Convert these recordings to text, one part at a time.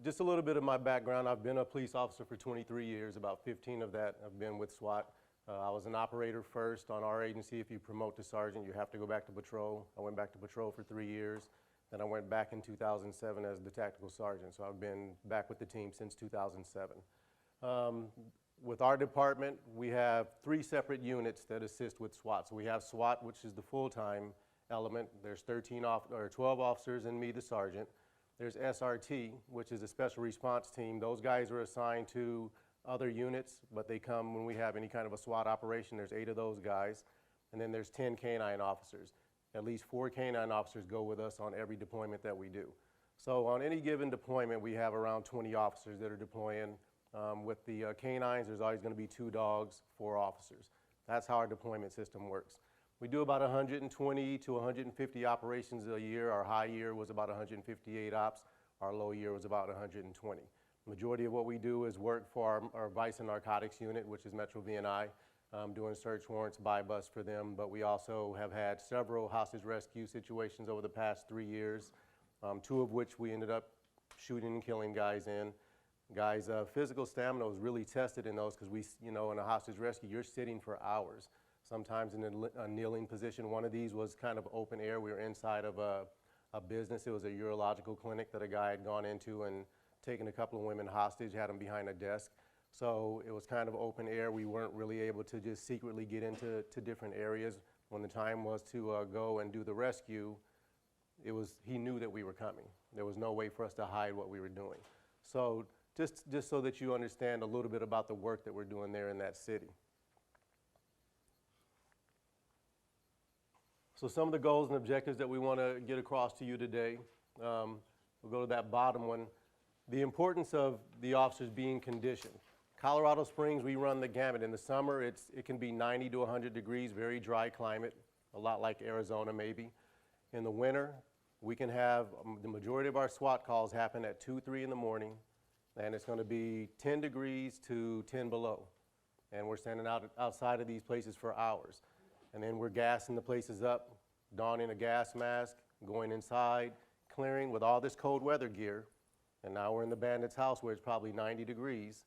just a little bit of my background. I've been a police officer for 23 years. About 15 of that I've been with SWAT. I was an operator first on our agency. If you promote to sergeant, you have to go back to patrol. I went back to patrol for 3 years. Then I went back in 2007 as the tactical sergeant. So I've been back with the team since 2007. With our department, we have 3 separate units that assist with SWAT. So we have SWAT, which is the full-time element. There's 12 officers and me, the sergeant. There's SRT, which is a special response team. Those guys are assigned to other units, but they come when we have any kind of a SWAT operation. There's 8 of those guys. And then there's 10 canine officers. At least 4 canine officers go with us on every deployment that we do. So on any given deployment, we have around 20 officers that are deploying. With the canines, there's always going to be 2 dogs, 4 officers. That's how our deployment system works. We do about 120 to 150 operations a year. Our high year was about 158 ops. Our low year was about 120. Majority of what we do is work for our vice and narcotics unit, which is Metro VNI, doing search warrants, buy bust for them. But we also have had several hostage rescue situations over the past 3 years, 2 of which we ended up shooting and killing guys in. Guys, physical stamina was really tested in those because in a hostage rescue, you're sitting for hours, sometimes in a kneeling position. One of these was kind of open air. We were inside of a business. It was a urological clinic that a guy had gone into and taken a couple of women hostage, had them behind a desk. So it was kind of open air. We weren't really able to just secretly get into different areas. When the time was to go and do the rescue, he knew that we were coming. There was no way for us to hide what we were doing. So just so that you understand a little bit about the work that we're doing there in that city. So some of the goals and objectives that we want to get across to you today, we'll go to that bottom one. The importance of the officers being conditioned. Colorado Springs, we run the gamut. In the summer, it can be 90 to 100 degrees, very dry climate, a lot like Arizona maybe. In the winter, we can have the majority of our SWAT calls happen at 2, 3 in the morning, and it's going to be 10 degrees to 10 below. And we're standing outside of these places for hours. And then we're gassing the places up, donning a gas mask, going inside, clearing with all this cold weather gear. And now we're in the bandit's house where it's probably 90 degrees.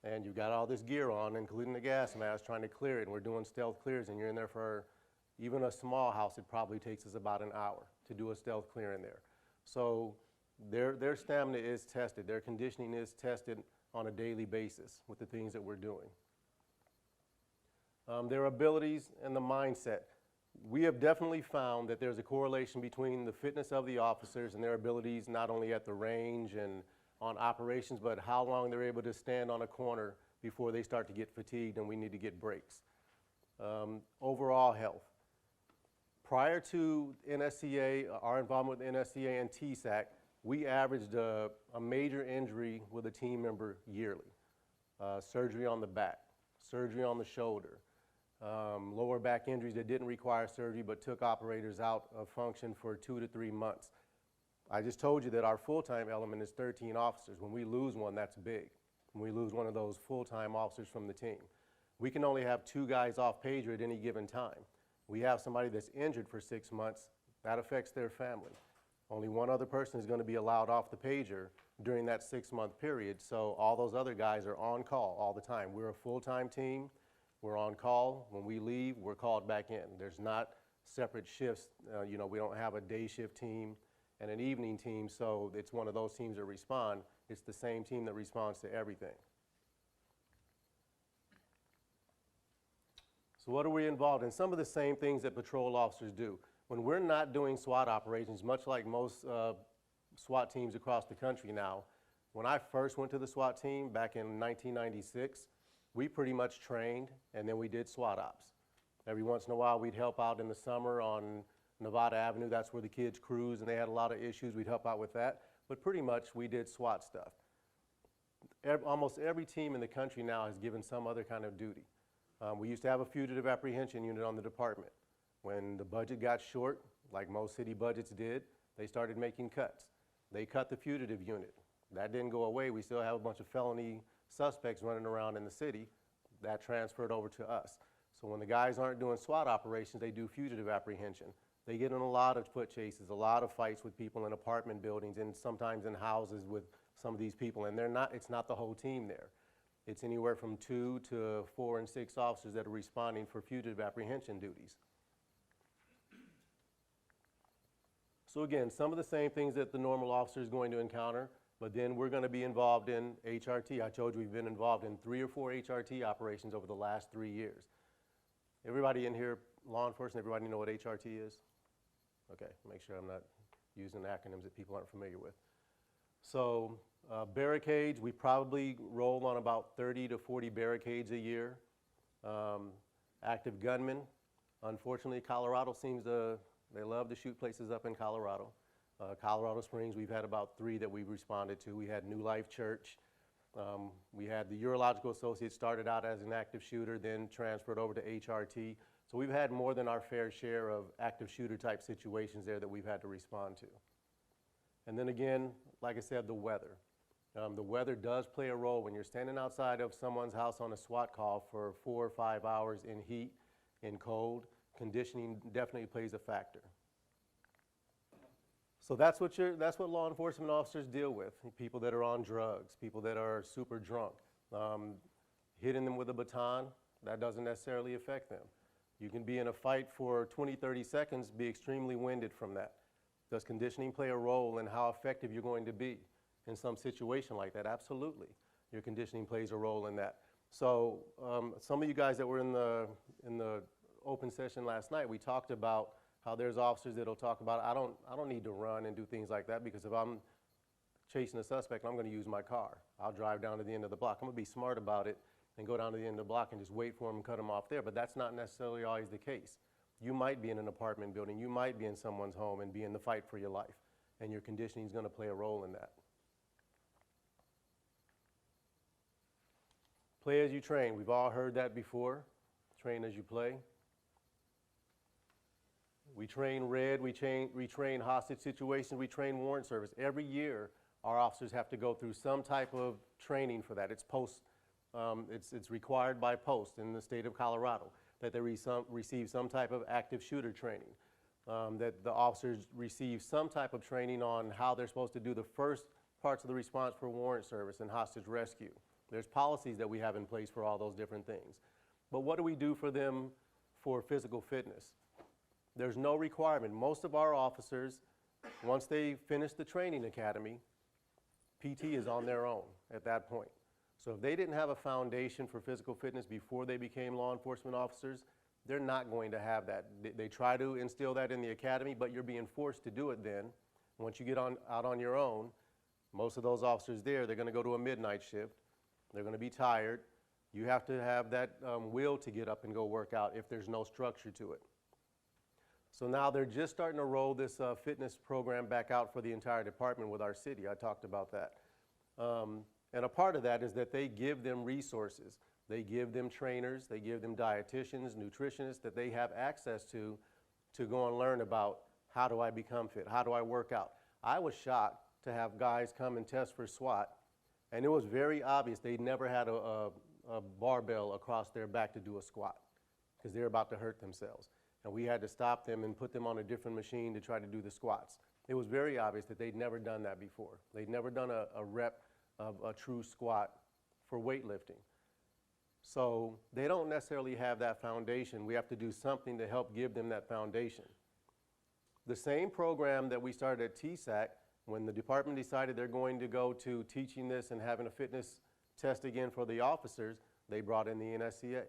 And you've got all this gear on, including the gas mask, trying to clear it. And we're doing stealth clears, and you're in there for even a small house. It probably takes us about an hour to do a stealth clear in there. So their stamina is tested. Their conditioning is tested on a daily basis with the things that we're doing. Their abilities and the mindset. We have definitely found that there's a correlation between the fitness of the officers and their abilities not only at the range and on operations, but how long they're able to stand on a corner before they start to get fatigued and we need to get breaks. Overall health. Prior to NSCA, our involvement with NSCA and TSAC, we averaged a major injury with a team member yearly. Surgery on the back, surgery on the shoulder, lower back injuries that didn't require surgery but took operators out of function for 2 to 3 months. I just told you that our full-time element is 13 officers. When we lose one, that's big. When we lose one of those full-time officers from the team. We can only have 2 guys off pager at any given time. We have somebody that's injured for 6 months, that affects their family. Only one other person is going to be allowed off the pager during that 6-month period, so all those other guys are on call all the time. We're a full-time team. We're on call. When we leave, we're called back in. There's not separate shifts. We don't have a day shift team and an evening team, so it's one of those teams that respond. It's the same team that responds to everything. So what are we involved in? Some of the same things that patrol officers do. When we're not doing SWAT operations, much like most SWAT teams across the country now, when I first went to the SWAT team back in 1996, we pretty much trained and then we did SWAT ops. Every once in a while we'd help out in the summer on Nevada Avenue. That's where the kids cruise and they had a lot of issues. We'd help out with that. But pretty much we did SWAT stuff. Almost every team in the country now has given some other kind of duty. We used to have a fugitive apprehension unit on the department. When the budget got short, like most city budgets did, they started making cuts. They cut the fugitive unit. That didn't go away. We still have a bunch of felony suspects running around in the city. That transferred over to us. So when the guys aren't doing SWAT operations, they do fugitive apprehension. They get in a lot of foot chases, a lot of fights with people in apartment buildings and sometimes in houses with some of these people, and it's not the whole team there. It's anywhere from 2 to 4 and 6 officers that are responding for fugitive apprehension duties. So again, some of the same things that the normal officer is going to encounter, but then we're going to be involved in HRT. I told you we've been involved in 3 or 4 HRT operations over the last 3 years. Everybody in here, law enforcement, everybody know what HRT is? Okay, make sure I'm not using acronyms that people aren't familiar with. So barricades, we probably roll on about 30 to 40 barricades a year. Active gunmen, unfortunately, Colorado they love to shoot places up in Colorado. Colorado Springs, we've had about 3 that we've responded to. We had New Life Church. We had the Urological Associates, started out as an active shooter, then transferred over to HRT. So we've had more than our fair share of active shooter type situations there that we've had to respond to. And then again, like I said, the weather. The weather does play a role when you're standing outside of someone's house on a SWAT call for 4 or 5 hours in heat, in cold. Conditioning definitely plays a factor. So that's what law enforcement officers deal with. People that are on drugs, people that are super drunk. Hitting them with a baton, that doesn't necessarily affect them. You can be in a fight for 20, 30 seconds, be extremely winded from that. Does conditioning play a role in how effective you're going to be in some situation like that? Absolutely. Your conditioning plays a role in that. So some of you guys that were in the open session last night, we talked about how there's officers that'll talk about, I don't need to run and do things like that, because if I'm chasing a suspect, I'm going to use my car. I'll drive down to the end of the block. I'm going to be smart about it and go down to the end of the block and just wait for them and cut them off there. But that's not necessarily always the case. You might be in an apartment building, you might be in someone's home and be in the fight for your life, and your conditioning is going to play a role in that. Play as you train. We've all heard that before. Train as you play. We train red, we train hostage situations, we train warrant service. Every year, our officers have to go through some type of training for that. It's required by post in the state of Colorado that they receive some type of active shooter training, that the officers receive some type of training on how they're supposed to do the first parts of the response for warrant service and hostage rescue. There's policies that we have in place for all those different things. But what do we do for them for physical fitness? There's no requirement. Most of our officers, once they finish the training academy, PT is on their own at that point. So if they didn't have a foundation for physical fitness before they became law enforcement officers, they're not going to have that. They try to instill that in the academy, but you're being forced to do it then. Once you get out on your own, most of those officers there, they're going to go to a midnight shift. They're going to be tired. You have to have that will to get up and go work out if there's no structure to it. So now they're just starting to roll this fitness program back out for the entire department with our city. I talked about that. And a part of that is that they give them resources. They give them trainers, they give them dietitians, nutritionists that they have access to go and learn about how do I become fit, how do I work out. I was shocked to have guys come and test for SWAT, and it was very obvious they never had a barbell across their back to do a squat because they're about to hurt themselves. And we had to stop them and put them on a different machine to try to do the squats. It was very obvious that they'd never done that before. They'd never done a rep of a true squat for weightlifting. So they don't necessarily have that foundation. We have to do something to help give them that foundation. The same program that we started at TSAC, when the department decided they're going to go to teaching this and having a fitness test again for the officers, they brought in the NSCA.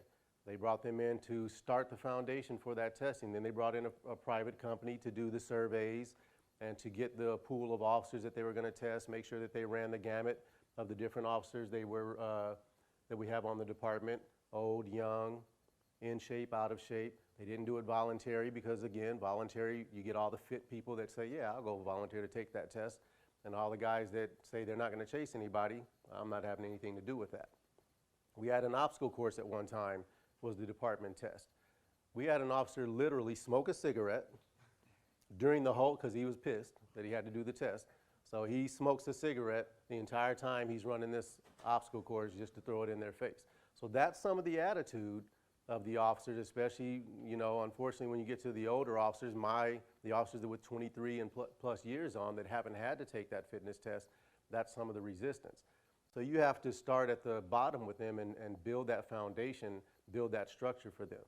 They brought them in to start the foundation for that testing. Then they brought in a private company to do the surveys and to get the pool of officers that they were going to test, make sure that they ran the gamut of the different officers that we have on the department, old, young, in shape, out of shape. They didn't do it voluntary because, again, voluntary, you get all the fit people that say, yeah, I'll go volunteer to take that test. And all the guys that say they're not going to chase anybody, I'm not having anything to do with that. We had an obstacle course at one time, was the department test. We had an officer literally smoke a cigarette during the whole, because he was pissed that he had to do the test. So he smokes a cigarette the entire time he's running this obstacle course just to throw it in their face. So that's some of the attitude of the officers, especially, you know, unfortunately when you get to the older officers, the officers that with 23 and plus years on that haven't had to take that fitness test, That's some of the resistance. So you have to start at the bottom with them and build that foundation, build that structure for them.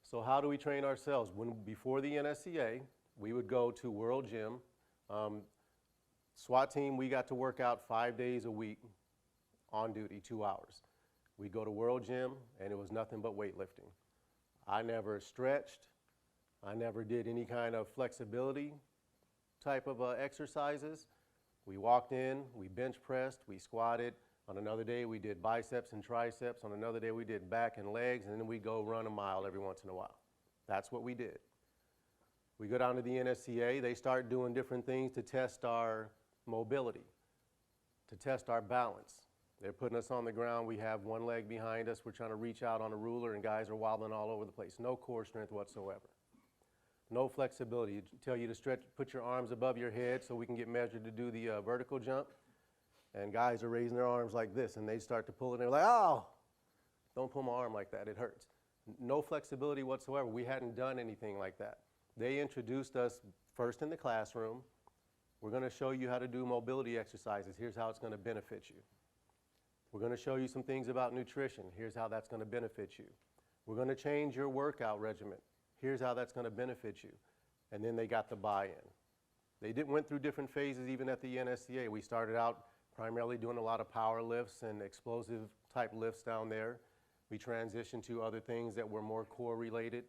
So how do we train ourselves? Before the NSCA, we would go to World Gym. SWAT team, we got to work out 5 days a week on duty, 2 hours. We'd go to World Gym, and it was nothing but weightlifting. I never stretched. I never did any kind of flexibility type of exercises. We walked in, we bench pressed, we squatted. On another day, we did biceps and triceps. On another day, we did back and legs, and then we go run a mile every once in a while. That's what we did. We go down to the NSCA. They start doing different things to test our mobility, to test our balance. They're putting us on the ground. We have one leg behind us. We're trying to reach out on a ruler, and guys are wobbling all over the place. No core strength whatsoever. No flexibility. Tell you to stretch, put your arms above your head so we can get measured to do the vertical jump. And guys are raising their arms like this, and they start to pull it, and they're like, oh, don't pull my arm like that, it hurts. No flexibility whatsoever. We hadn't done anything like that. They introduced us first in the classroom. We're going to show you how to do mobility exercises. Here's how it's going to benefit you. We're going to show you some things about nutrition. Here's how that's going to benefit you. We're going to change your workout regimen. Here's how that's going to benefit you. And then they got the buy-in. They went through different phases even at the NSCA. We started out primarily doing a lot of power lifts and explosive type lifts down there. We transitioned to other things that were more core related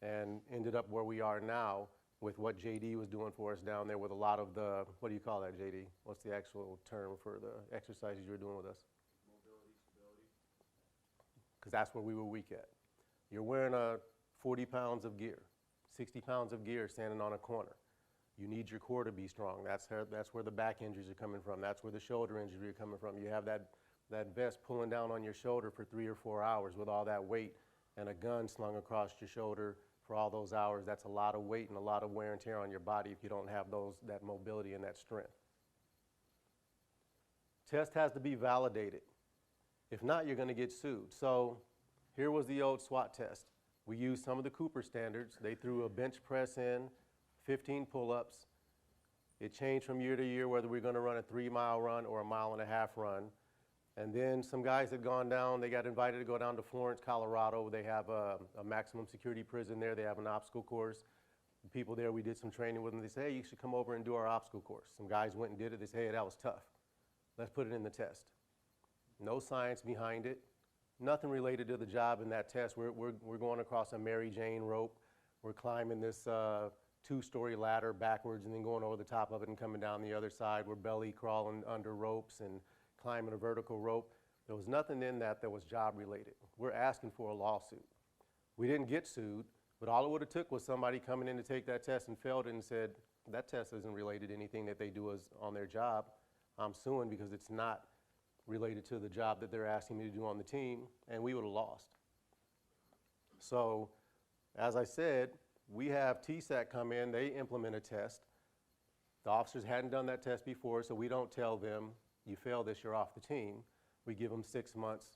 and ended up where we are now with what JD was doing for us down there with a lot of the, what do you call that, JD? What's the actual term for the exercises you were doing with us? Mobility, stability. Because that's where we were weak at. You're wearing 40 pounds of gear, 60 pounds of gear standing on a corner. You need your core to be strong. That's where the back injuries are coming from. That's where the shoulder injury are coming from. You have that vest pulling down on your shoulder for 3 or 4 hours with all that weight and a gun slung across your shoulder for all those hours. That's a lot of weight and a lot of wear and tear on your body if you don't have that mobility and that strength. Test has to be validated. If not, you're going to get sued. So here was the old SWAT test. We used some of the Cooper standards. They threw a bench press in, 15 pull-ups. It changed from year to year whether we're going to run a 3-mile run or a 1.5-mile run. And then some guys had gone down, they got invited to go down to Florence, Colorado. They have a maximum security prison there. They have an obstacle course. The people there, we did some training with them. They said, hey, you should come over and do our obstacle course. Some guys went and did it. They said, hey, that was tough. Let's put it in the test. No science behind it. Nothing related to the job in that test. We're going across a Mary Jane rope. We're climbing this 2-story ladder backwards and then going over the top of it and coming down the other side. We're belly crawling under ropes and climbing a vertical rope. There was nothing in that was job related. We're asking for a lawsuit. We didn't get sued, but all it would have took was somebody coming in to take that test and failed it and said, that test isn't related to anything that they do on their job. I'm suing because it's not related to the job that they're asking me to do on the team, and we would have lost. So, as I said, we have TSAC come in, they implement a test. The officers hadn't done that test before, so we don't tell them, you fail this, you're off the team. We give them 6 months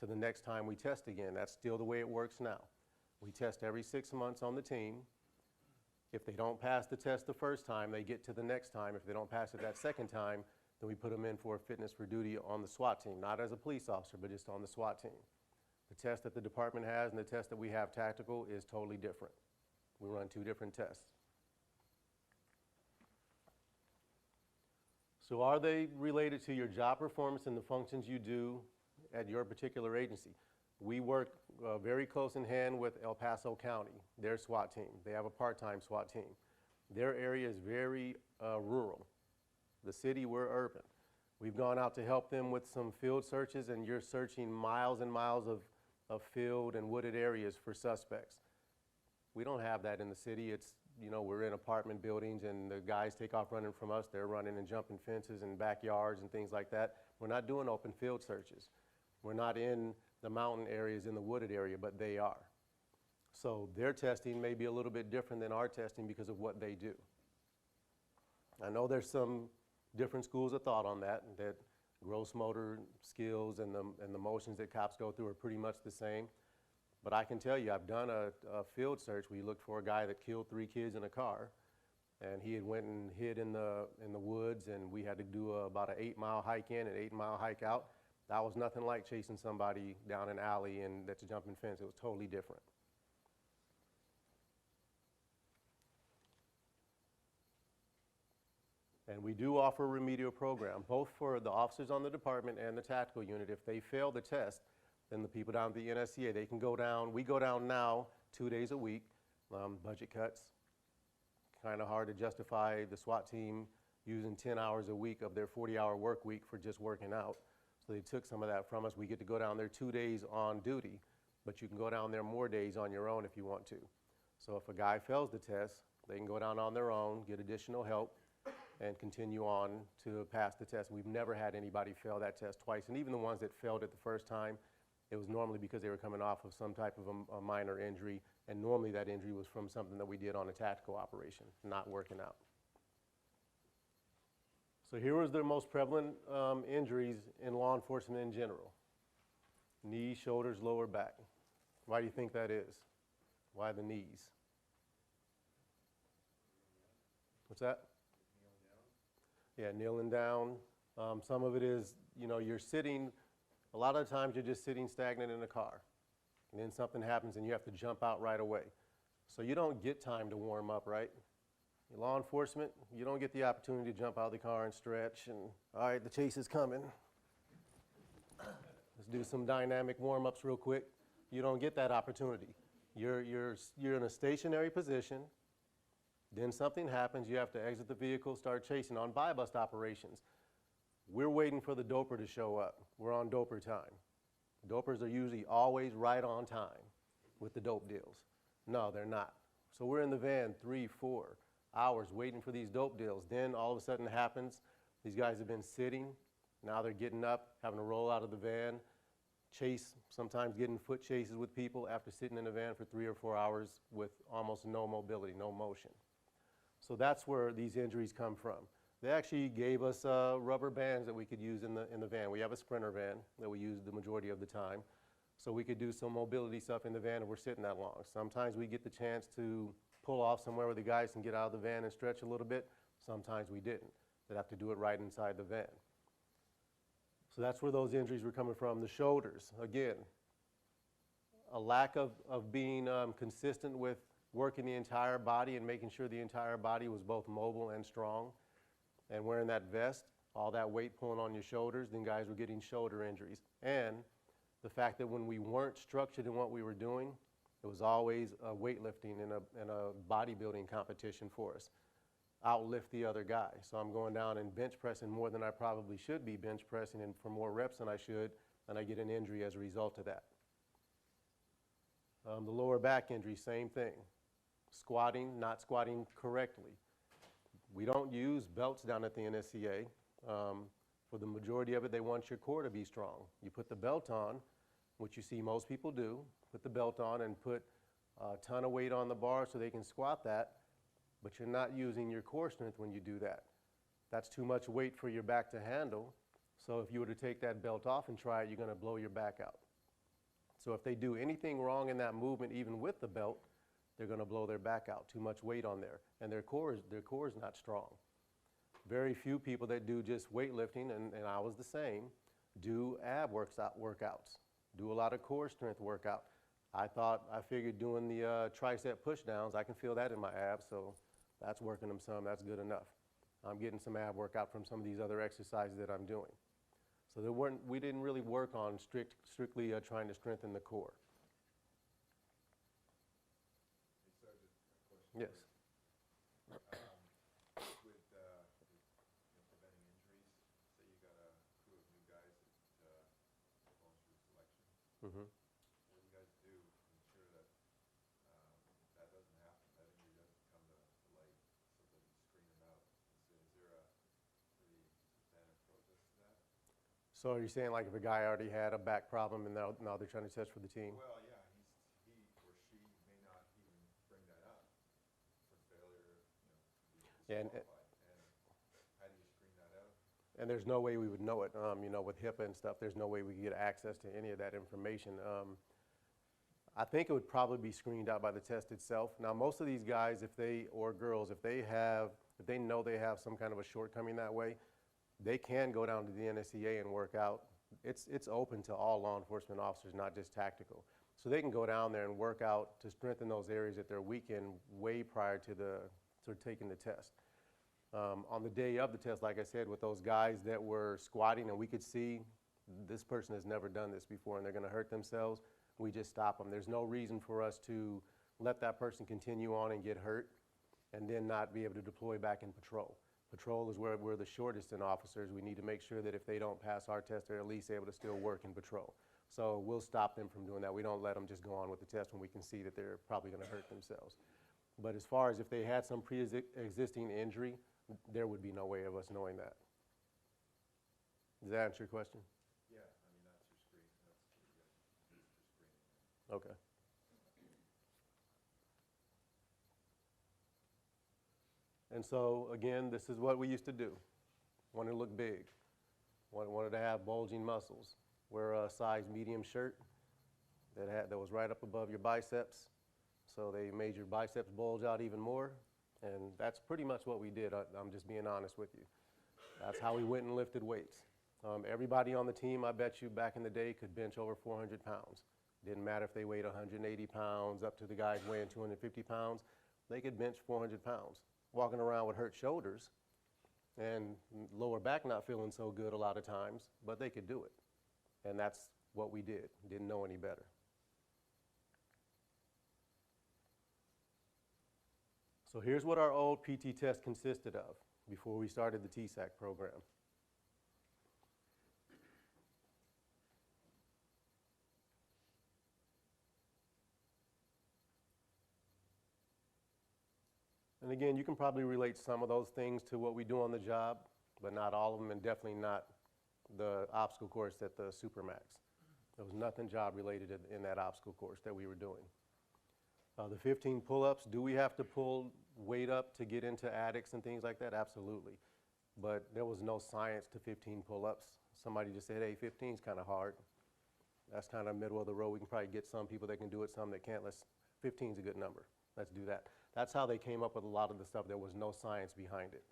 to the next time we test again. That's still the way it works now. We test every 6 months on the team. If they don't pass the test the first time, they get to the next time. If they don't pass it that second time, then we put them in for fitness for duty on the SWAT team, not as a police officer, but just on the SWAT team. The test that the department has and the test that we have tactical is totally different. We run 2 different tests. So are they related to your job performance and the functions you do at your particular agency? We work very close in hand with El Paso County, their SWAT team. They have a part-time SWAT team. Their area is very rural. The city, we're urban. We've gone out to help them with some field searches, and you're searching miles and miles of field and wooded areas for suspects. We don't have that in the city. It's, you know, we're in apartment buildings and the guys take off running from us. They're running and jumping fences and backyards and things like that. We're not doing open field searches. We're not in the mountain areas, in the wooded area, but they are. So their testing may be a little bit different than our testing because of what they do. I know there's some different schools of thought on that gross motor skills and the motions that cops go through are pretty much the same. But I can tell you, I've done a field search where you look for a guy that killed 3 kids in a car, and he had went and hid in the woods, and we had to do about an 8-mile hike in and 8-mile hike out. That was nothing like chasing somebody down an alley and that's a jumping fence. It was totally different. And we do offer a remedial program, both for the officers on the department and the tactical unit. If they fail the test, then the people down at the NSCA, they can go down. We go down now 2 days a week, budget cuts. Kind of hard to justify the SWAT team using 10 hours a week of their 40-hour work week for just working out. So they took some of that from us. We get to go down there 2 days on duty, but you can go down there more days on your own if you want to. So if a guy fails the test, they can go down on their own, get additional help, and continue on to pass the test. We've never had anybody fail that test twice, and even the ones that failed it the first time, it was normally because they were coming off of some type of a minor injury, and normally that injury was from something that we did on a tactical operation, not working out. So here was the most prevalent injuries in law enforcement in general. Knees, shoulders, lower back. Why do you think that is? Why the knees? What's that? Yeah, kneeling down. Some of it is, you know, you're sitting, a lot of the times you're just sitting stagnant in a car. And then something happens and you have to jump out right away. So you don't get time to warm up, right? In law enforcement, you don't get the opportunity to jump out of the car and stretch and, all right, the chase is coming. Let's do some dynamic warm-ups real quick. You don't get that opportunity. You're in a stationary position. Then something happens, you have to exit the vehicle, start chasing. On buy-bust operations, we're waiting for the doper to show up. We're on doper time. Dopers are usually always right on time with the dope deals. No, they're not. So we're in the van 3, 4 hours waiting for these dope deals. Then all of a sudden it happens, these guys have been sitting, now they're getting up, having to roll out of the van, chase, sometimes getting foot chases with people after sitting in the van for 3 or 4 hours with almost no mobility, no motion. So that's where these injuries come from. They actually gave us rubber bands that we could use in the van. We have a Sprinter van that we use the majority of the time. So we could do some mobility stuff in the van if we're sitting that long. Sometimes we get the chance to pull off somewhere where the guys can get out of the van and stretch a little bit. Sometimes we didn't. They'd have to do it right inside the van. So that's where those injuries were coming from. The shoulders, again, a lack of being consistent with working the entire body and making sure the entire body was both mobile and strong. And wearing that vest, all that weight pulling on your shoulders, then guys were getting shoulder injuries. And the fact that when we weren't structured in what we were doing, it was always weightlifting and a bodybuilding competition for us. Outlift the other guy. So I'm going down and bench pressing more than I probably should be bench pressing and for more reps than I should, and I get an injury as a result of that. The lower back injury, same thing. Squatting, not squatting correctly. We don't use belts down at the NSCA. For the majority of it, they want your core to be strong. You put the belt on, which you see most people do, put the belt on and put a ton of weight on the bar so they can squat that, but you're not using your core strength when you do that. That's too much weight for your back to handle. So if you were to take that belt off and try it, you're gonna blow your back out. So if they do anything wrong in that movement, even with the belt, they're gonna blow their back out, too much weight on there. And their core is not strong. Very few people that do just weightlifting, and I was the same, do ab workouts, do a lot of core strength workout. I figured doing the tricep push downs, I can feel that in my abs, so that's working them some, that's good enough. I'm getting some ab workout from some of these other exercises that I'm doing. So we didn't really work on strictly trying to strengthen the core. Yes. With preventing injuries, say you got a crew of new guys that are going through selection. Mm-hmm. What do you guys do to ensure that that doesn't happen, that injury doesn't come to light, so that you screen them out? Is there a pretty standard process to that? So are you saying like if a guy already had a back problem and now they're trying to test for the team? Well, yeah, he or she may not even bring that up for failure, Yeah, and how do you screen that out? And there's no way we would know it. You know, with HIPAA and stuff, there's no way we could get access to any of that information. I think it would probably be screened out by the test itself. Now, most of these guys, or girls, if they know they have some kind of a shortcoming that way, they can go down to the NSCA and work out. It's open to all law enforcement officers, not just tactical. So they can go down there and work out to strengthen those areas that they're weak in way prior to taking the test. On the day of the test, like I said, with those guys that were squatting and we could see this person has never done this before and they're going to hurt themselves, we just stop them. There's no reason for us to let that person continue on and get hurt and then not be able to deploy back in patrol. Patrol is where we're the shortest in officers. We need to make sure that if they don't pass our test, they're at least able to still work in patrol. So we'll stop them from doing that. We don't let them just go on with the test when we can see that they're probably going to hurt themselves. But as far as if they had some pre-existing injury, there would be no way of us knowing that. Does that answer your question? Yeah, I mean, that's your screen, that's what you guys use for screening. Okay. And so, again, this is what we used to do. Wanted to look big. Wanted to have bulging muscles. Wear a size medium shirt that was right up above your biceps. So they made your biceps bulge out even more. And that's pretty much what we did. I'm just being honest with you. That's how we went and lifted weights. Everybody on the team, I bet you, back in the day could bench over 400 pounds. Didn't matter if they weighed 180 pounds up to the guys weighing 250 pounds. They could bench 400 pounds. Walking around with hurt shoulders and lower back not feeling so good a lot of times, but they could do it. And that's what we did. Didn't know any better. So here's what our old PT test consisted of before we started the TSAC program. And again, you can probably relate some of those things to what we do on the job, but not all of them, and definitely not the obstacle course at the Supermax. There was nothing job related in that obstacle course that we were doing. The 15 pull-ups, do we have to pull weight up to get into attics and things like that? Absolutely. But there was no science to 15 pull-ups. Somebody just said, hey, 15 is kind of hard. That's kind of middle of the road. We can probably get some people that can do it, some that can't. 15 is a good number. Let's do that. That's how they came up with a lot of the stuff. There was no science behind it.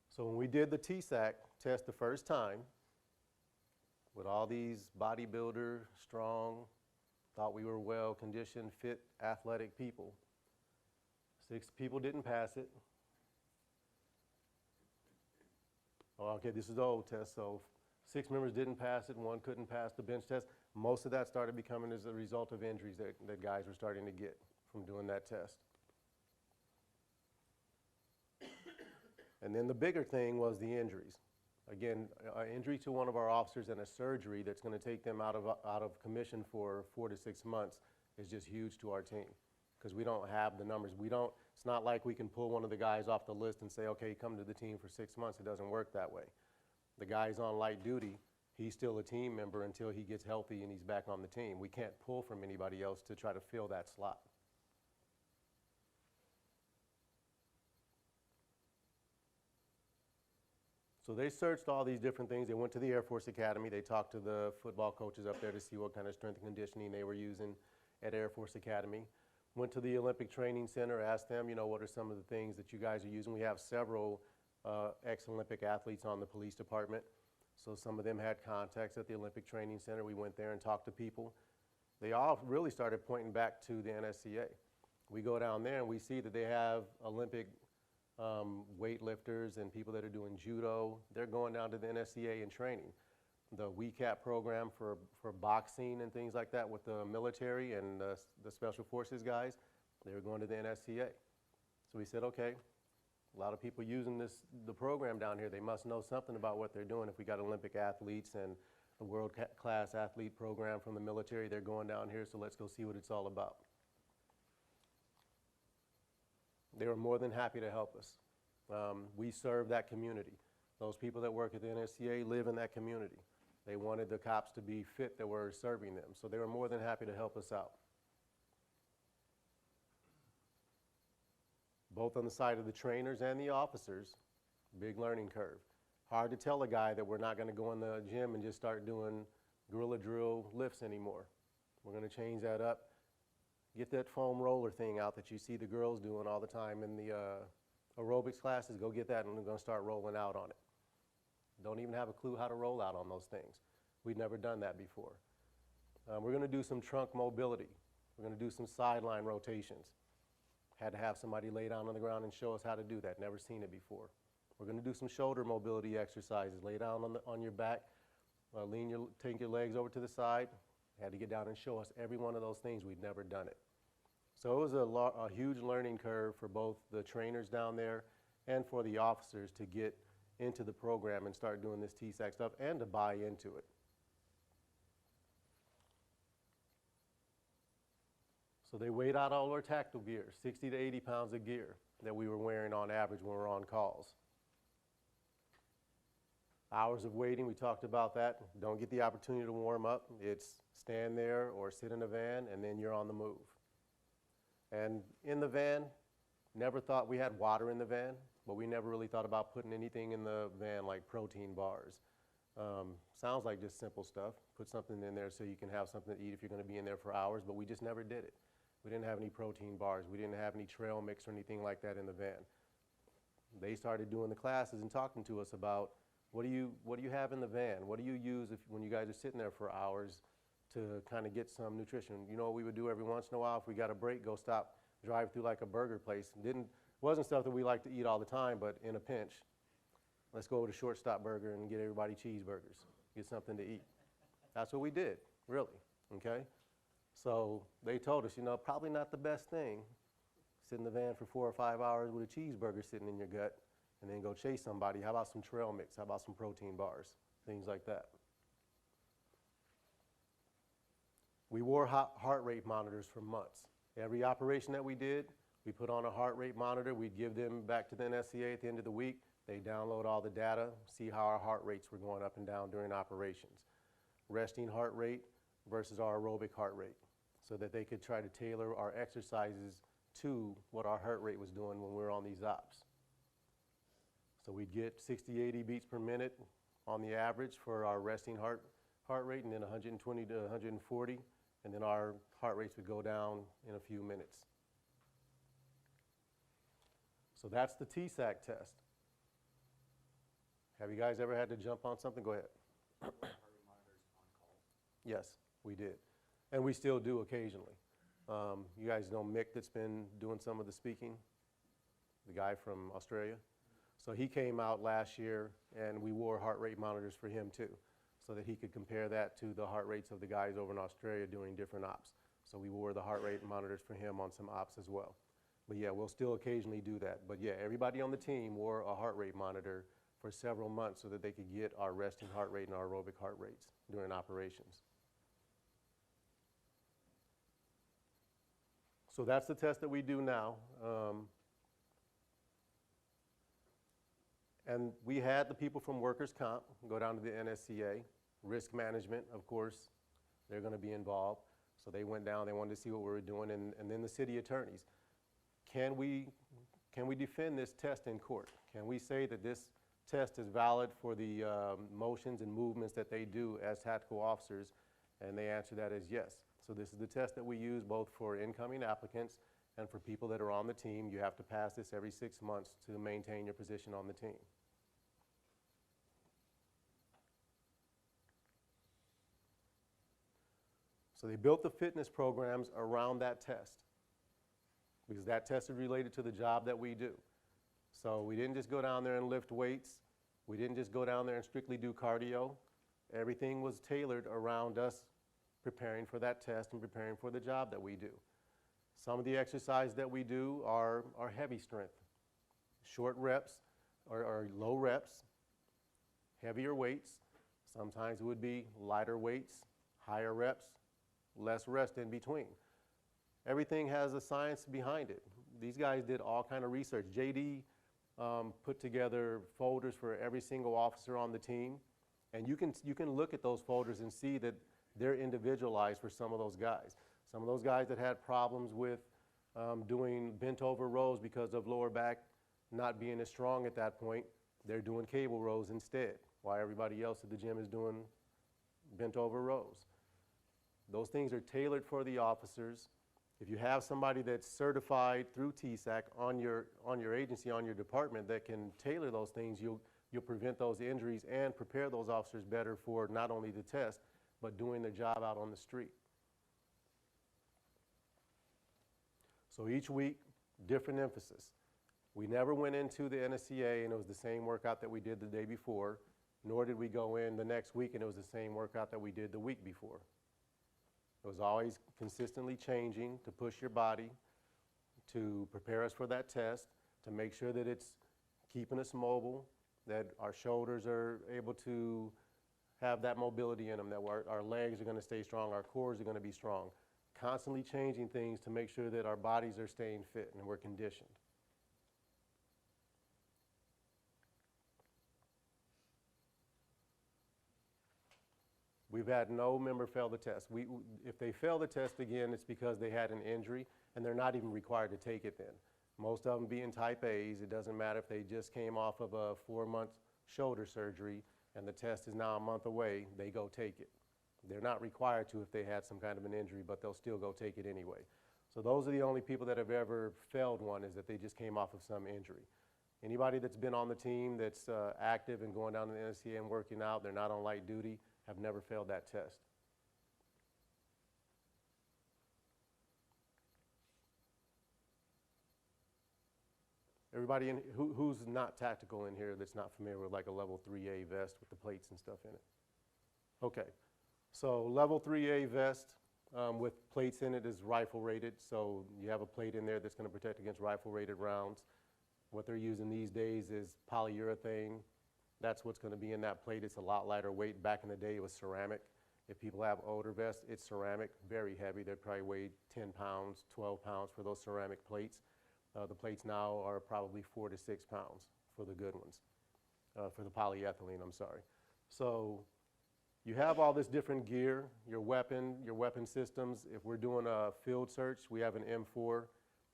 So when we did the TSAC test the first time, with all these bodybuilder, strong, thought we were well-conditioned, fit, athletic people, 6 people didn't pass it. Oh, okay, this is the old test, so 6 members didn't pass it, 1 couldn't pass the bench test. Most of that started becoming as a result of injuries that guys were starting to get from doing that test. And then the bigger thing was the injuries. Again, an injury to one of our officers and a surgery that's going to take them out of commission for 4 to 6 months is just huge to our team because we don't have the numbers. It's not like we can pull one of the guys off the list and say, okay, come to the team for 6 months. It doesn't work that way. The guy's on light duty. He's still a team member until he gets healthy and he's back on the team. We can't pull from anybody else to try to fill that slot. So they searched all these different things. They went to the Air Force Academy. They talked to the football coaches up there to see what kind of strength and conditioning they were using at Air Force Academy. Went to the Olympic Training Center, asked them, what are some of the things that you guys are using? We have several ex-Olympic athletes on the police department. So some of them had contacts at the Olympic Training Center. We went there and talked to people. They all really started pointing back to the NSCA. We go down there and we see that they have Olympic weightlifters and people that are doing judo. They're going down to the NSCA and training. The WECAP program for boxing and things like that with the military and the Special Forces guys, they were going to the NSCA. So we said, okay, a lot of people using the program down here, they must know something about what they're doing. If we got Olympic athletes and a world-class athlete program from the military, they're going down here, so let's go see what it's all about. They were more than happy to help us. We serve that community. Those people that work at the NSCA live in that community. They wanted the cops to be fit that were serving them, so they were more than happy to help us out. Both on the side of the trainers and the officers, big learning curve. Hard to tell a guy that we're not going to go in the gym and just start doing gorilla drill lifts anymore. We're going to change that up. Get that foam roller thing out that you see the girls doing all the time in the aerobics classes. Go get that, and we're going to start rolling out on it. Don't even have a clue how to roll out on those things. We've never done that before. We're going to do some trunk mobility. We're going to do some sideline rotations. Had to have somebody lay down on the ground and show us how to do that. Never seen it before. We're going to do some shoulder mobility exercises. Lay down on your back, take your legs over to the side. Had to get down and show us every one of those things. We'd never done it. So it was a huge learning curve for both the trainers down there and for the officers to get into the program and start doing this TSAC stuff and to buy into it. So they weighed out all our tactical gear, 60 to 80 pounds of gear that we were wearing on average when we were on calls. Hours of waiting, we talked about that. Don't get the opportunity to warm up. It's stand there or sit in a van, and then you're on the move. And in the van, never thought we had water in the van, but we never really thought about putting anything in the van like protein bars. Sounds like just simple stuff. Put something in there so you can have something to eat if you're going to be in there for hours, but we just never did it. We didn't have any protein bars. We didn't have any trail mix or anything like that in the van. They started doing the classes and talking to us about what do you have in the van? What do you use when you guys are sitting there for hours to kind of get some nutrition? You know what we would do every once in a while? If we got a break, go stop, drive through like a burger place. Wasn't stuff that we like to eat all the time, but in a pinch, let's go over to Short Stop Burger and get everybody cheeseburgers, get something to eat. That's what we did, really, okay? So they told us, you know, probably not the best thing, sit in the van for 4 or 5 hours with a cheeseburger sitting in your gut and then go chase somebody. How about some trail mix? How about some protein bars? Things like that. We wore heart rate monitors for months. Every operation that we did, we put on a heart rate monitor. We'd give them back to the NSCA at the end of the week. They download all the data, see how our heart rates were going up and down during operations. Resting heart rate versus our aerobic heart rate, so that they could try to tailor our exercises to what our heart rate was doing when we were on these ops. So we'd get 60, 80 beats per minute on the average for our resting heart rate, and then 120 to 140, and then our heart rates would go down in a few minutes. So that's the TSAC test. Have you guys ever had to jump on something? Go ahead. Heart rate monitors on call? Yes, we did. And we still do occasionally. You guys know Mick that's been doing some of the speaking, the guy from Australia. So he came out last year and we wore heart rate monitors for him too, so that he could compare that to the heart rates of the guys over in Australia doing different ops. So we wore the heart rate monitors for him on some ops as well. But yeah, we'll still occasionally do that. But yeah, everybody on the team wore a heart rate monitor for several months so that they could get our resting heart rate and our aerobic heart rates during operations. So that's the test that we do now. And we had the people from workers' comp go down to the NSCA. Risk management, of course, they're going to be involved. So they went down, they wanted to see what we were doing, and then the city attorneys. Can we defend this test in court? Can we say that this test is valid for the motions and movements that they do as tactical officers? And they answer that as yes. So this is the test that we use both for incoming applicants and for people that are on the team. You have to pass this every 6 months to maintain your position on the team. So they built the fitness programs around that test, because that test is related to the job that we do. So we didn't just go down there and lift weights. We didn't just go down there and strictly do cardio. Everything was tailored around us preparing for that test and preparing for the job that we do. Some of the exercises that we do are heavy strength, short reps or low reps, heavier weights. Sometimes it would be lighter weights, higher reps, less rest in between. Everything has a science behind it. These guys did all kind of research. JD put together folders for every single officer on the team, and you can look at those folders and see that they're individualized for some of those guys. Some of those guys that had problems with doing bent over rows because of lower back not being as strong at that point, they're doing cable rows instead, while everybody else at the gym is doing bent over rows. Those things are tailored for the officers. If you have somebody that's certified through TSAC on your agency, on your department, that can tailor those things, you'll prevent those injuries and prepare those officers better for not only the test, but doing their job out on the street. So each week, different emphasis. We never went into the NSCA and it was the same workout that we did the day before, nor did we go in the next week and it was the same workout that we did the week before. It was always consistently changing to push your body, to prepare us for that test, to make sure that it's keeping us mobile, that our shoulders are able to have that mobility in them, that our legs are going to stay strong, our cores are going to be strong. Constantly changing things to make sure that our bodies are staying fit and we're conditioned. We've had no member fail the test. If they fail the test again, it's because they had an injury and they're not even required to take it then. Most of them being type A's, it doesn't matter if they just came off of a 4-month shoulder surgery and the test is now a month away, they go take it. They're not required to if they had some kind of an injury, but they'll still go take it anyway. So those are the only people that have ever failed one, is that they just came off of some injury. Anybody that's been on the team that's active and going down to the NSCA and working out, they're not on light duty, have never failed that test. Everybody who's not tactical in here that's not familiar with like a level 3A vest with the plates and stuff in it? Okay, so level 3A vest with plates in it is rifle rated, so you have a plate in there that's going to protect against rifle rated rounds. What they're using these days is polyurethane. That's what's going to be in that plate. It's a lot lighter weight. Back in the day, it was ceramic. If people have older vests, it's ceramic, very heavy. They probably weigh 10 pounds, 12 pounds for those ceramic plates. The plates now are probably 4 to 6 pounds for the good ones, for the polyethylene, I'm sorry. So you have all this different gear, your weapon systems. If we're doing a field search, we have an M4.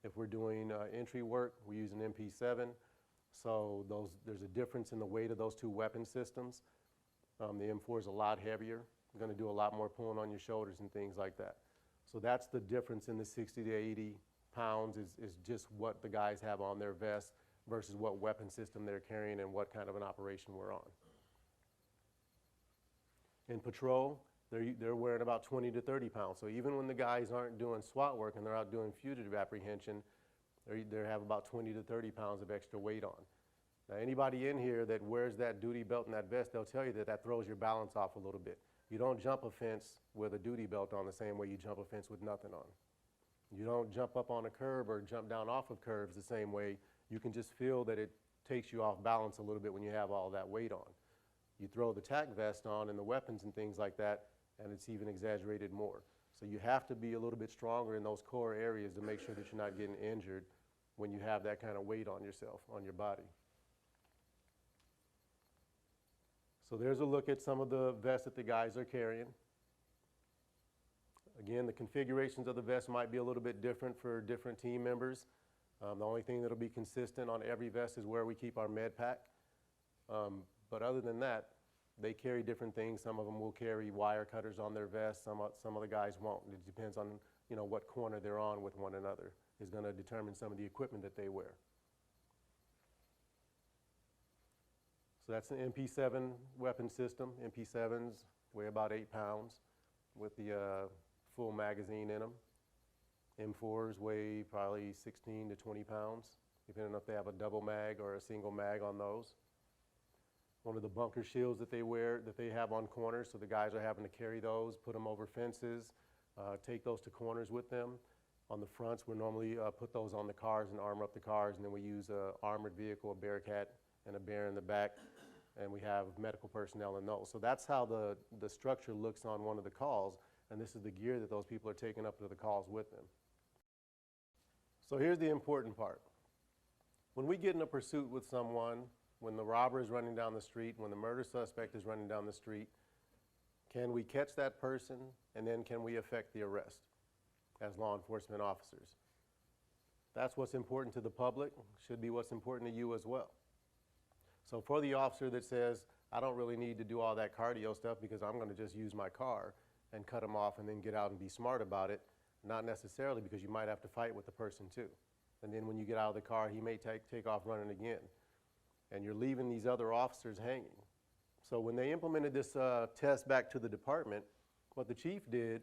If we're doing entry work, we use an MP7. So there's a difference in the weight of those two weapon systems. The M4 is a lot heavier. You're going to do a lot more pulling on your shoulders and things like that. So that's the difference in the 60 to 80 pounds is just what the guys have on their vest versus what weapon system they're carrying and what kind of an operation we're on. In patrol, they're wearing about 20 to 30 pounds. So even when the guys aren't doing SWAT work and they're out doing fugitive apprehension, they have about 20 to 30 pounds of extra weight on. Now anybody in here that wears that duty belt and that vest, they'll tell you that that throws your balance off a little bit. You don't jump a fence with a duty belt on the same way you jump a fence with nothing on. You don't jump up on a curb or jump down off of curbs the same way. You can just feel that it takes you off balance a little bit when you have all that weight on. You throw the tack vest on and the weapons and things like that, and it's even exaggerated more. So you have to be a little bit stronger in those core areas to make sure that you're not getting injured when you have that kind of weight on yourself, on your body. So there's a look at some of the vests that the guys are carrying. Again, the configurations of the vest might be a little bit different for different team members. The only thing that'll be consistent on every vest is where we keep our med pack. But other than that, they carry different things. Some of them will carry wire cutters on their vests. Some of the guys won't. It depends on what corner they're on with one another is going to determine some of the equipment that they wear. So that's an MP7 weapon system. MP7s weigh about 8 pounds with the full magazine in them. M4s weigh probably 16 to 20 pounds, depending on if they have a double mag or a single mag on those. One of the bunker shields that they wear, that they have on corners, so the guys are having to carry those, put them over fences, take those to corners with them. On the fronts, we normally put those on the cars and armor up the cars, and then we use an armored vehicle, a Bearcat, and a bear in the back, and we have medical personnel in those. So that's how the structure looks on one of the calls, and this is the gear that those people are taking up to the calls with them. So here's the important part. When we get in a pursuit with someone, when the robber is running down the street, when the murder suspect is running down the street, can we catch that person, and then can we effect the arrest as law enforcement officers? That's what's important to the public, should be what's important to you as well. So for the officer that says, I don't really need to do all that cardio stuff because I'm going to just use my car and cut them off and then get out and be smart about it. Not necessarily, because you might have to fight with the person too. And then when you get out of the car, he may take off running again. And you're leaving these other officers hanging. So when they implemented this test back to the department, what the chief did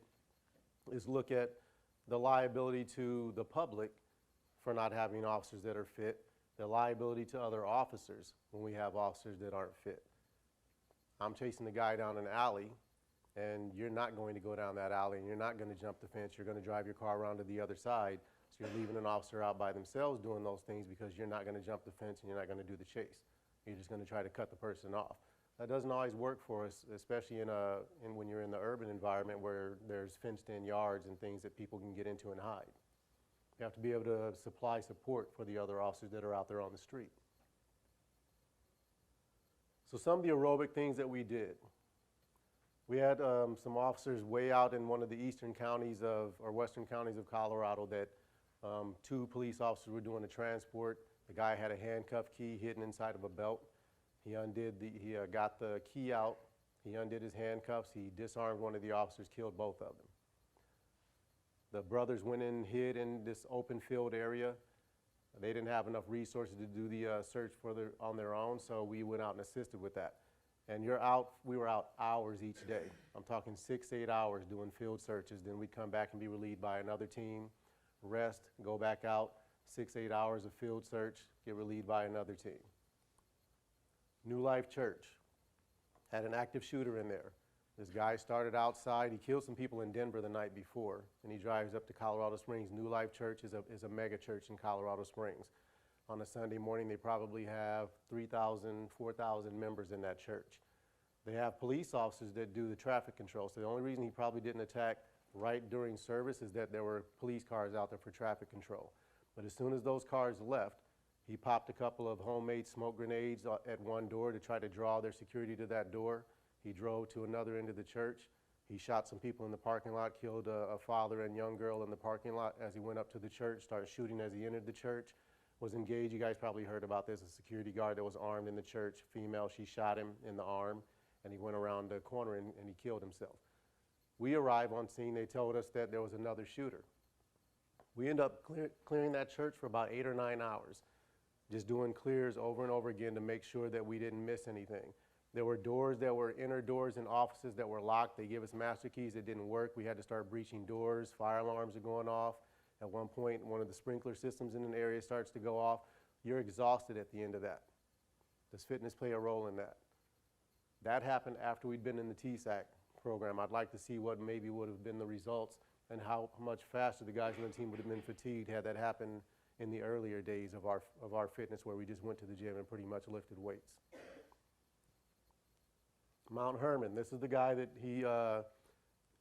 is look at the liability to the public for not having officers that are fit, the liability to other officers when we have officers that aren't fit. I'm chasing the guy down an alley, and you're not going to go down that alley, and you're not going to jump the fence. You're going to drive your car around to the other side. So you're leaving an officer out by themselves doing those things because you're not going to jump the fence and you're not going to do the chase. You're just going to try to cut the person off. That doesn't always work for us, especially when you're in the urban environment where there's fenced-in yards and things that people can get into and hide. You have to be able to supply support for the other officers that are out there on the street. So some of the aerobic things that we did. We had some officers way out in one of the eastern counties or western counties of Colorado that 2 police officers were doing a transport. The guy had a handcuff key hidden inside of a belt. He got the key out. He undid his handcuffs. He disarmed one of the officers, killed both of them. The brothers went in and hid in this open field area. They didn't have enough resources to do the search on their own, so we went out and assisted with that. And we were out hours each day. I'm talking 6 to 8 hours doing field searches. Then we'd come back and be relieved by another team, rest, go back out, 6 to 8 hours of field search, get relieved by another team. New Life Church had an active shooter in there. This guy started outside. He killed some people in Denver the night before, and he drives up to Colorado Springs. New Life Church is a mega church in Colorado Springs. On a Sunday morning, they probably have 3,000, 4,000 members in that church. They have police officers that do the traffic control. So the only reason he probably didn't attack right during service is that there were police cars out there for traffic control. But as soon as those cars left, he popped a couple of homemade smoke grenades at one door to try to draw their security to that door. He drove to another end of the church. He shot some people in the parking lot, killed a father and young girl in the parking lot as he went up to the church, started shooting as he entered the church, was engaged. You guys probably heard about this, a security guard that was armed in the church, female, she shot him in the arm, and he went around the corner and he killed himself. We arrived on scene, they told us that there was another shooter. We ended up clearing that church for about 8 or 9 hours, just doing clears over and over again to make sure that we didn't miss anything. There were doors that were inner doors in offices that were locked. They gave us master keys that didn't work. We had to start breaching doors. Fire alarms are going off. At one point, one of the sprinkler systems in an area starts to go off. You're exhausted at the end of that. Does fitness play a role in that? That happened after we'd been in the TSAC program. I'd like to see what maybe would have been the results and how much faster the guys on the team would have been fatigued had that happened in the earlier days of our fitness, where we just went to the gym and pretty much lifted weights. Mount Hermon, this is the guy that the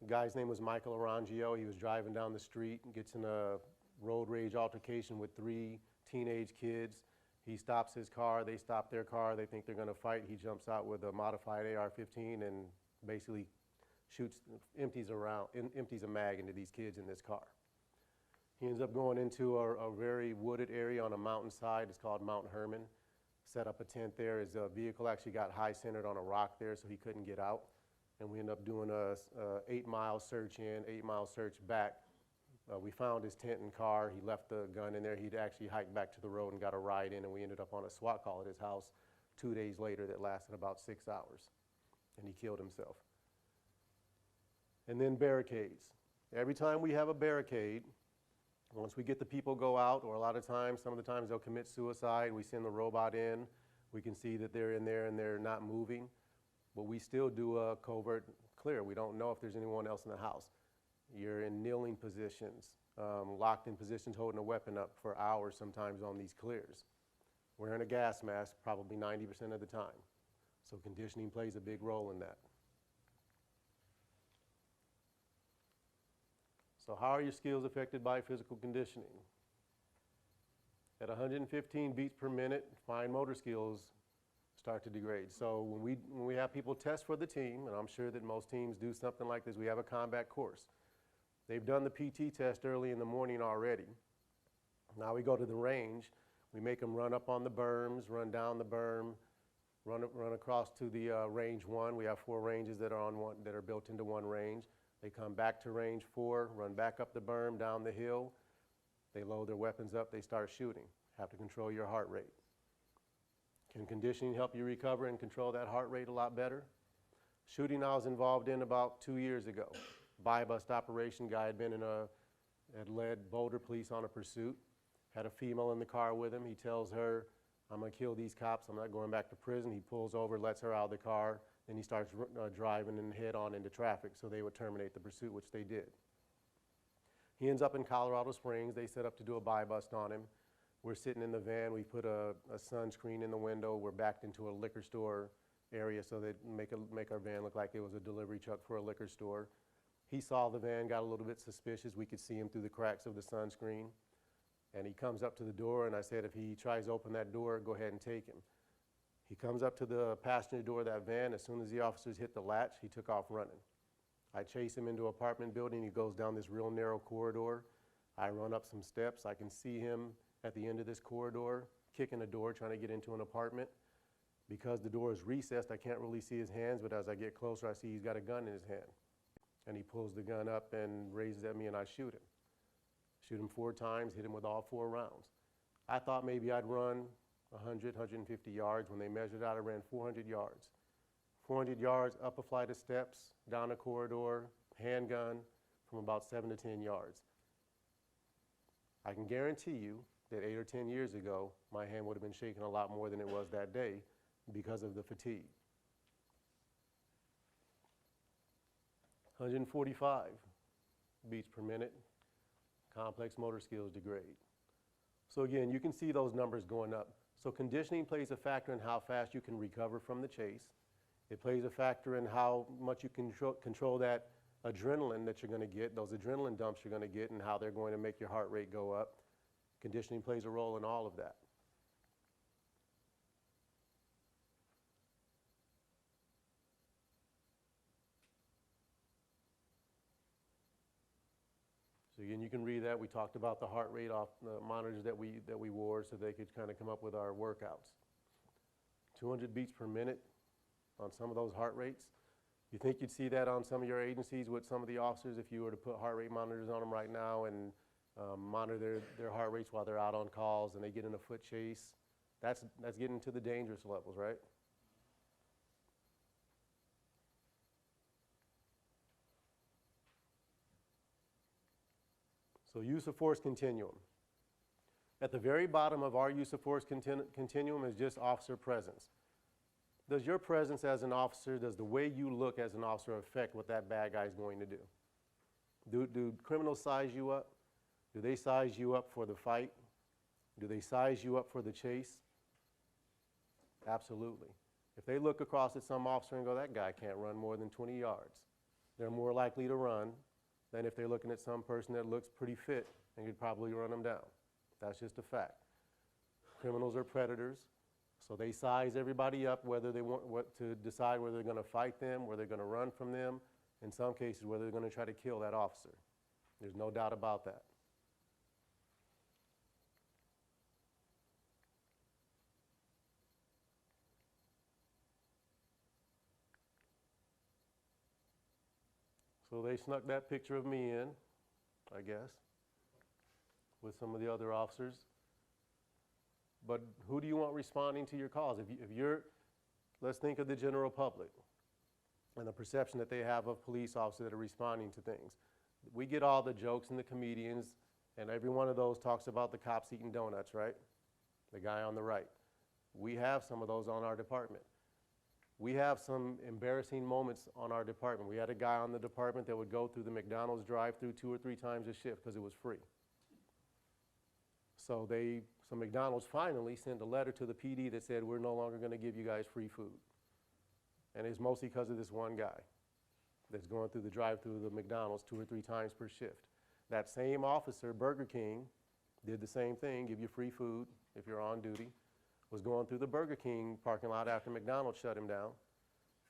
guy's name was Michael Arangio. He was driving down the street and gets in a road rage altercation with 3 teenage kids. He stops his car, they stop their car, they think they're gonna fight. He jumps out with a modified AR-15 and basically empties a mag into these kids in this car. He ends up going into a very wooded area on a mountainside. It's called Mount Hermon. Set up a tent there. His vehicle actually got high-centered on a rock there, so he couldn't get out. And we ended up doing a 8-mile search in, 8-mile search back. We found his tent and car. He left the gun in there. He'd actually hiked back to the road and got a ride in, and we ended up on a SWAT call at his house 2 days later that lasted about 6 hours, and he killed himself. And then barricades. Every time we have a barricade, once we get the people go out, or a lot of times, some of the times they'll commit suicide, we send the robot in, we can see that they're in there and they're not moving, but we still do a covert clear. We don't know if there's anyone else in the house. You're in kneeling positions, locked in positions, holding a weapon up for hours sometimes on these clears. Wearing a gas mask probably 90% of the time. So conditioning plays a big role in that. So how are your skills affected by physical conditioning? At 115 beats per minute, fine motor skills start to degrade. So when we have people test for the team, and I'm sure that most teams do something like this, we have a combat course. They've done the PT test early in the morning already. Now we go to the range, we make them run up on the berms, run down the berm, run across to the range 1. We have 4 ranges that are built into one range. They come back to range 4, run back up the berm, down the hill. They load their weapons up, they start shooting. Have to control your heart rate. Can conditioning help you recover and control that heart rate a lot better? Shooting I was involved in about 2 years ago. Buy-bust operation, guy had led Boulder police on a pursuit, had a female in the car with him. He tells her, I'm gonna kill these cops, I'm not going back to prison. He pulls over, lets her out of the car, then he starts driving and head on into traffic, so they would terminate the pursuit, which they did. He ends up in Colorado Springs. They set up to do a buy-bust on him. We're sitting in the van, we put a sunscreen in the window, we're backed into a liquor store area so they'd make our van look like it was a delivery truck for a liquor store. He saw the van, got a little bit suspicious. We could see him through the cracks of the sunscreen. And he comes up to the door, and I said, if he tries to open that door, go ahead and take him. He comes up to the passenger door of that van. As soon as the officers hit the latch, he took off running. I chase him into an apartment building. He goes down this real narrow corridor. I run up some steps. I can see him at the end of this corridor, kicking a door, trying to get into an apartment. Because the door is recessed, I can't really see his hands, but as I get closer, I see he's got a gun in his hand. And he pulls the gun up and raises at me, and I shoot him. Shoot him 4 times, hit him with all 4 rounds. I thought maybe I'd run 100, 150 yards. When they measured out, I ran 400 yards. 400 yards, up a flight of steps, down a corridor, handgun, from about 7 to 10 yards. I can guarantee you that 8 or 10 years ago, my hand would have been shaking a lot more than it was that day because of the fatigue. 145 beats per minute. Complex motor skills degrade. So again, you can see those numbers going up. So conditioning plays a factor in how fast you can recover from the chase. It plays a factor in how much you can control that adrenaline that you're going to get, those adrenaline dumps you're going to get, and how they're going to make your heart rate go up. Conditioning plays a role in all of that. So again, you can read that. We talked about the heart rate off the monitors that we wore so they could kind of come up with our workouts. 200 beats per minute on some of those heart rates. You think you'd see that on some of your agencies with some of the officers if you were to put heart rate monitors on them right now and monitor their heart rates while they're out on calls and they get in a foot chase? That's getting to the dangerous levels, right? So use of force continuum. At the very bottom of our use of force continuum is just officer presence. Does your presence as an officer, does the way you look as an officer affect what that bad guy is going to do? Do criminals size you up? Do they size you up for the fight? Do they size you up for the chase? Absolutely. If they look across at some officer and go, that guy can't run more than 20 yards, they're more likely to run than if they're looking at some person that looks pretty fit and could probably run them down. That's just a fact. Criminals are predators, so they size everybody up whether they want to decide whether they're going to fight them, whether they're going to run from them, in some cases whether they're going to try to kill that officer. There's no doubt about that. So they snuck that picture of me in, I guess, with some of the other officers. But who do you want responding to your calls? Let's think of the general public and the perception that they have of police officers that are responding to things. We get all the jokes and the comedians, and every one of those talks about the cops eating donuts, right? The guy on the right. We have some of those on our department. We have some embarrassing moments on our department. We had a guy on the department that would go through the McDonald's drive-through 2 or 3 times a shift because it was free. So McDonald's finally sent a letter to the PD that said, we're no longer going to give you guys free food. And it's mostly because of this one guy that's going through the drive-through of the McDonald's 2 or 3 times per shift. That same officer, Burger King, did the same thing, give you free food if you're on duty. Was going through the Burger King parking lot after McDonald's shut him down.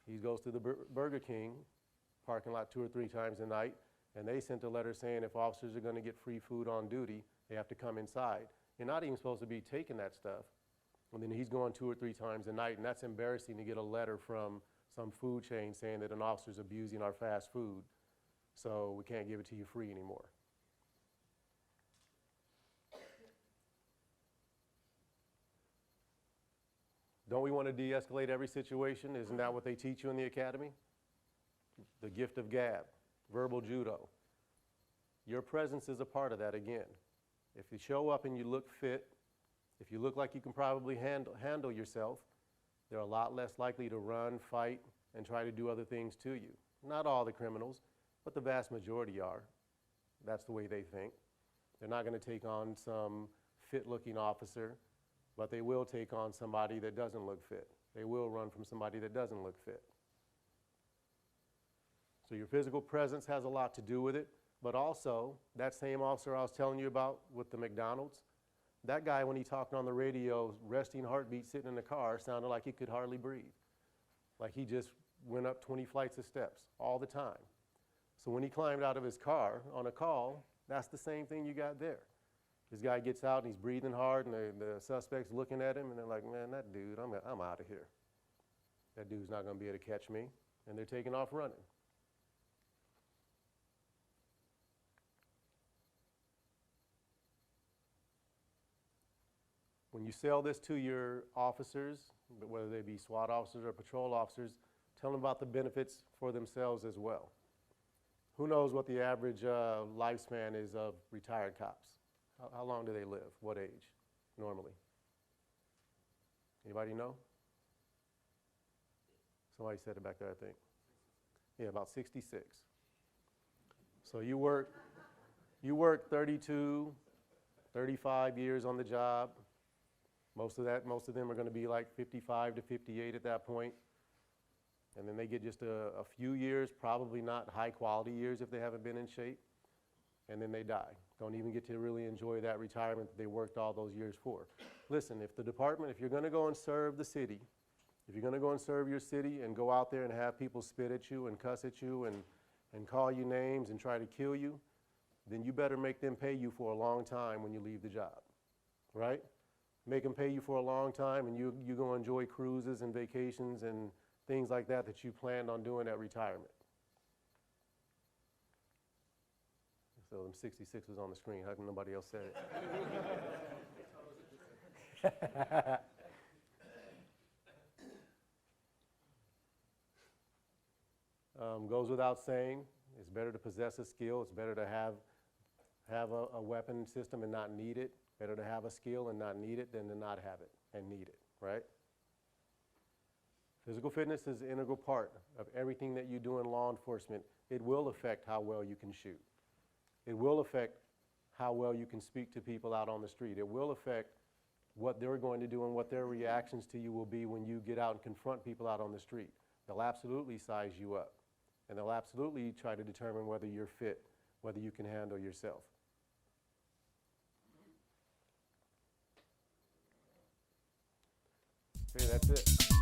He goes through the Burger King parking lot 2 or 3 times a night, and they sent a letter saying if officers are going to get free food on duty, they have to come inside. You're not even supposed to be taking that stuff And then he's going 2 or 3 times a night, and that's embarrassing to get a letter from some food chain saying that an officer's abusing our fast food, so we can't give it to you free anymore. Don't we want to de-escalate every situation? Isn't that what they teach you in the academy? The gift of gab, verbal judo. Your presence is a part of that again. If you show up and you look fit, if you look like you can probably handle yourself, they're a lot less likely to run, fight, and try to do other things to you. Not all the criminals, but the vast majority are. That's the way they think. They're not going to take on some fit-looking officer, but they will take on somebody that doesn't look fit. They will run from somebody that doesn't look fit. So your physical presence has a lot to do with it, but also that same officer I was telling you about with the McDonald's, that guy, when he talked on the radio, resting heartbeat sitting in the car, sounded like he could hardly breathe. Like he just went up 20 flights of steps all the time. So when he climbed out of his car on a call, that's the same thing you got there. This guy gets out and he's breathing hard, and the suspect's looking at him, and they're like, man, that dude, I'm out of here. That dude's not going to be able to catch me. And they're taking off running. When you sell this to your officers, whether they be SWAT officers or patrol officers, tell them about the benefits for themselves as well. Who knows what the average lifespan is of retired cops? How long do they live? What age, normally? Anybody know? Somebody said it back there, I think. Yeah, about 66. So you work 32, 35 years on the job. Most of them are going to be like 55 to 58 at that point. And then they get just a few years, probably not high quality years if they haven't been in shape. And then they die. Don't even get to really enjoy that retirement that they worked all those years for. Listen, if you're going to go and serve the city, if you're going to go and serve your city and go out there and have people spit at you and cuss at you and call you names and try to kill you, then you better make them pay you for a long time when you leave the job, right? Make them pay you for a long time, and you go enjoy cruises and vacations and things like that you planned on doing at retirement. So them 66 was on the screen. How come nobody else said it? Goes without saying, it's better to possess a skill. It's better to have a weapon system and not need it. Better to have a skill and not need it than to not have it and need it, right? Physical fitness is an integral part of everything that you do in law enforcement. It will affect how well you can shoot. It will affect how well you can speak to people out on the street. It will affect what they're going to do and what their reactions to you will be when you get out and confront people out on the street. They'll absolutely size you up, and they'll absolutely try to determine whether you're fit, whether you can handle yourself. Okay, that's it.